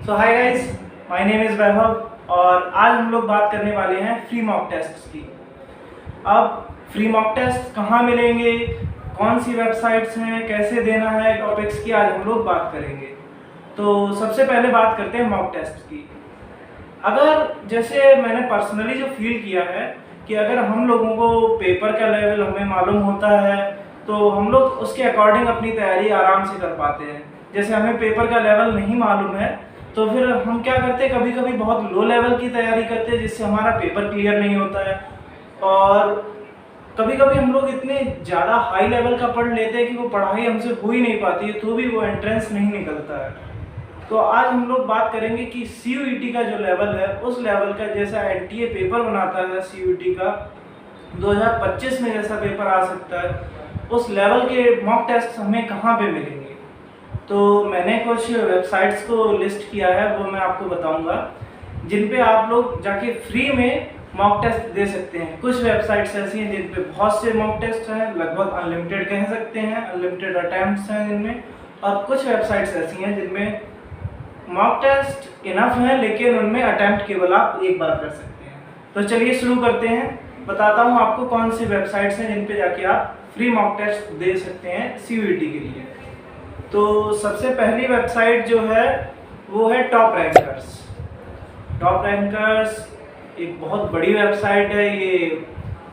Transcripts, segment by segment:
So hi guys, my name is Vaibhav और आज हम लोग बात करने वाले हैं फ्री मॉक टेस्ट्स की। अब फ्री मॉक टेस्ट कहाँ मिलेंगे, कौन सी वेबसाइट्स हैं, कैसे देना है, टॉपिक्स की आज हम लोग बात करेंगे। तो सबसे पहले बात करते हैं मॉक टेस्ट की। अगर जैसे मैंने पर्सनली जो फील किया है कि अगर हम लोगों को पेपर का लेवल हमें मालूम होता है तो हम लोग उसके अकॉर्डिंग अपनी तैयारी आराम से कर पाते हैं। जैसे हमें पेपर का लेवल नहीं मालूम है तो फिर हम क्या करते हैं, कभी कभी बहुत लो लेवल की तैयारी करते हैं जिससे हमारा पेपर क्लियर नहीं होता है। और कभी कभी हम लोग इतने ज़्यादा हाई लेवल का पढ़ लेते हैं कि वो पढ़ाई हमसे हो ही नहीं पाती है, तो भी वो एंट्रेंस नहीं निकलता है। तो आज हम लोग बात करेंगे कि CUET का जो लेवल है उस लेवल का, जैसा NTA पेपर बनाता है CUET का 2025 में जैसा पेपर आ सकता है, उस लेवल के मॉक टेस्ट हमें कहाँ पे मिलेंगे। तो मैंने कुछ वेबसाइट्स को लिस्ट किया है, वो मैं आपको बताऊंगा जिन पे आप लोग जाके फ्री में मॉक टेस्ट दे सकते हैं। कुछ वेबसाइट्स ऐसी हैं जिन पे बहुत से मॉक टेस्ट हैं, लगभग अनलिमिटेड कह सकते हैं, अनलिमिटेड अटैम्प्ट्स हैं जिनमें। और कुछ वेबसाइट्स ऐसी हैं जिनमें मॉक टेस्ट इनफ है लेकिन उनमें अटैम्प्ट केवल आप एक बार कर सकते हैं। तो चलिए शुरू करते हैं। बताता हूँ आपको कौन सी वेबसाइट्स हैं जिन पे जाके आप फ्री मॉक टेस्ट दे सकते हैं CUET के लिए। तो सबसे पहली वेबसाइट जो है वो है टॉप रैंकर्स। टॉप रैंकर्स एक बहुत बड़ी वेबसाइट है। ये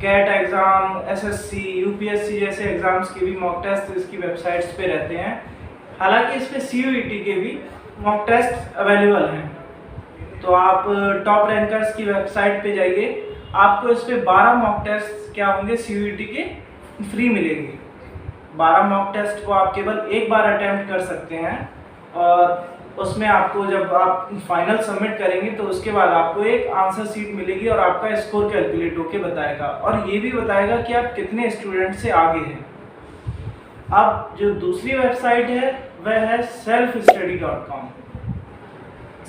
कैट एग्ज़ाम, SSC, UPSC जैसे एग्ज़ाम्स के भी मॉक टेस्ट इसकी वेबसाइट्स पे रहते हैं। हालांकि इस पे CUET के भी मॉक टेस्ट अवेलेबल हैं। तो आप टॉप रैंकर्स की वेबसाइट पे जाइए, आपको इस पे 12 मॉक टेस्ट क्या होंगे CUET के फ्री मिलेंगे। 12 मॉक टेस्ट को आप केवल एक बार अटेम्प्ट कर सकते हैं और उसमें आपको जब आप फाइनल सबमिट करेंगे तो उसके बाद आपको एक आंसर शीट मिलेगी और आपका स्कोर कैलकुलेट होके बताएगा और ये भी बताएगा कि आप कितने स्टूडेंट से आगे हैं। अब जो दूसरी वेबसाइट है वह है selfstudy.com।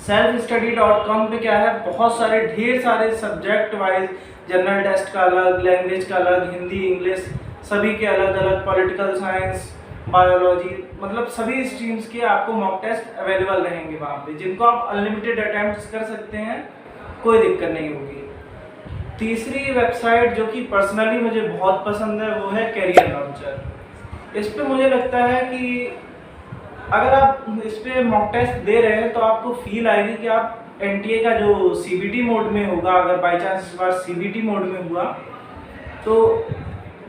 selfstudy.com पे क्या है, बहुत सारे ढेर सारे सब्जेक्ट वाइज, जनरल टेस्ट का अलग, लैंग्वेज का अलग, हिंदी इंग्लिश सभी के अलग अलग, पॉलिटिकल साइंस, बायोलॉजी, मतलब सभी स्ट्रीम्स के आपको मॉक टेस्ट अवेलेबल रहेंगे वहाँ पे, जिनको आप अनलिमिटेड अटेम्प्ट्स कर सकते हैं, कोई दिक्कत नहीं होगी। तीसरी वेबसाइट जो कि पर्सनली मुझे बहुत पसंद है वो है कैरियर लॉन्चर। इस पे मुझे लगता है कि अगर आप इस पे मॉक टेस्ट दे रहे हैं तो आपको फील आएगी कि आप NTA का जो CBT मोड में होगा, अगर बाई चांस इस बार CBT मोड में हुआ तो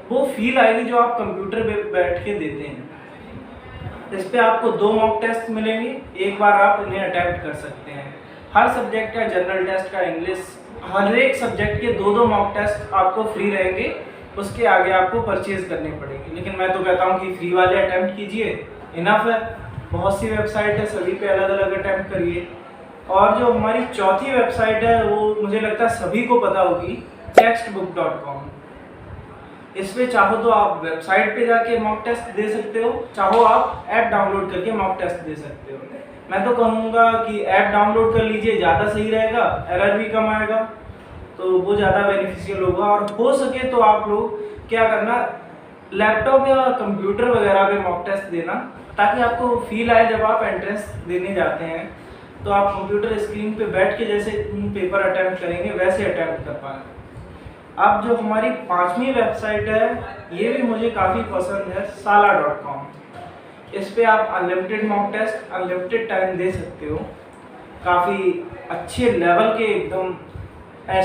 वो फील आएगी जो आप कंप्यूटर पे बैठ के देते हैं। इस पे आपको 2 मॉक टेस्ट मिलेंगे, एक बार आप इन्हें अटैम्प्ट कर सकते हैं। हर सब्जेक्ट का, जनरल टेस्ट का, इंग्लिश, हर एक सब्जेक्ट के 2-2 मॉक टेस्ट आपको फ्री रहेंगे। उसके आगे आपको परचेज करने पड़ेंगे, लेकिन मैं तो कहता हूँ कि फ्री वाले अटैम्प्ट कीजिए, इनफ है। बहुत सी वेबसाइट है, सभी पे अलग अलग अटैम्प्ट करिए। और जो हमारी चौथी वेबसाइट है वो मुझे लगता है सभी को पता होगी, textbook.com। इस पे चाहो तो आप वेबसाइट पे जाके मॉक टेस्ट दे सकते हो, चाहो आप ऐप डाउनलोड करके मॉक टेस्ट दे सकते हो। मैं तो कहूँगा कि ऐप डाउनलोड कर लीजिए, ज़्यादा सही रहेगा, एरर भी कम आएगा, तो वो ज़्यादा बेनिफिशियल होगा। और हो सके तो आप लोग क्या करना, लैपटॉप या कंप्यूटर वगैरह पे मॉक टेस्ट देना, ताकि आपको फील आए जब आप एंट्रेंस देने जाते हैं तो आप कंप्यूटर स्क्रीन पे बैठ के जैसे पेपर अटैम्प्ट करेंगे वैसे अटैम्प्ट कर पाएँ। अब जो हमारी 5वीं वेबसाइट है ये भी मुझे काफ़ी पसंद है, sala.com। इस पे आप unlimited mock test, unlimited time दे सकते हो। काफ़ी अच्छे लेवल के, एकदम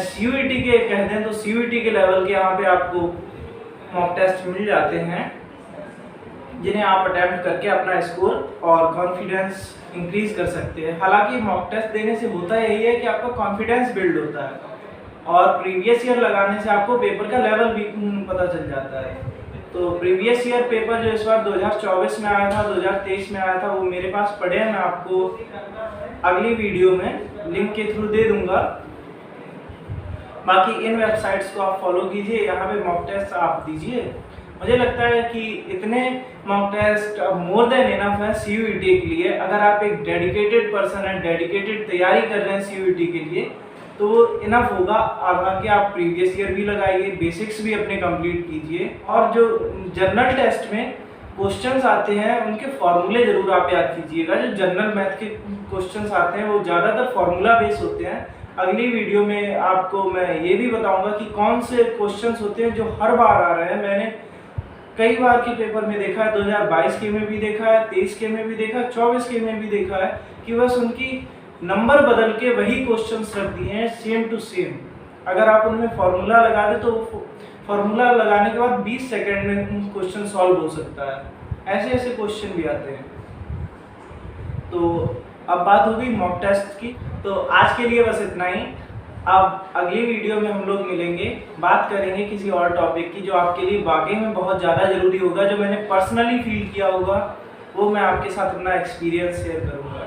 CUET के कह दें तो CUET के लेवल के यहाँ पे आपको मॉक टेस्ट मिल जाते हैं, जिन्हें आप अटैम्प्ट करके अपना स्कोर और कॉन्फिडेंस इंक्रीज कर सकते हैं। हालांकि मॉक टेस्ट देने से होता यही है कि आपका कॉन्फिडेंस बिल्ड होता है और प्रीवियस ईयर लगाने से आपको पेपर का लेवल भी पता चल जाता है। तो प्रीवियस ईयर पेपर जो इस बार 2024 में आया था, 2023 में आया था, वो मेरे पास पड़े हैं, मैं आपको अगली वीडियो में लिंक के थ्रू दे दूंगा। बाकी इन वेबसाइट्स को आप फॉलो कीजिए, यहाँ पे मॉक टेस्ट आप दीजिए। मुझे लगता है कि इतने mock test more than enough है CUET के लिए। अगर आप एक डेडिकेटेड पर्सन हैं, डेडिकेटेड तैयारी कर रहे हैं CUET के लिए, तो वो इनफ होगा। आगे आप प्रीवियस ईयर भी लगाइए, बेसिक्स भी अपने कंप्लीट कीजिए। और जो जनरल टेस्ट में क्वेश्चंस आते हैं उनके फॉर्मूले जरूर आप याद कीजिएगा। जो जनरल मैथ के क्वेश्चंस आते हैं वो ज़्यादातर फॉर्मूला बेस्ड होते हैं। अगली वीडियो में आपको मैं ये भी बताऊंगा कि कौन से क्वेश्चंस होते हैं जो हर बार आ रहे हैं। मैंने कई बार के पेपर में देखा है, 2022 के में भी देखा है, 23 के में भी देखा है, 24 के में भी देखा है कि बस उनकी नंबर बदल के वही क्वेश्चंस रख दिए हैं सेम टू सेम। अगर आप उनमें फॉर्मूला लगा दें तो फॉर्मूला लगाने के बाद 20 सेकंड में क्वेश्चन सॉल्व हो सकता है। ऐसे ऐसे क्वेश्चन भी आते हैं। तो अब बात हो गई मॉक टेस्ट की। तो आज के लिए बस इतना ही। अब अगली वीडियो में हम लोग मिलेंगे, बात करेंगे किसी और टॉपिक की जो आपके लिए वाकई में बहुत ज़्यादा ज़रूरी होगा, जो मैंने पर्सनली फील किया होगा, वो मैं आपके साथ अपना एक्सपीरियंस शेयर करूँगा।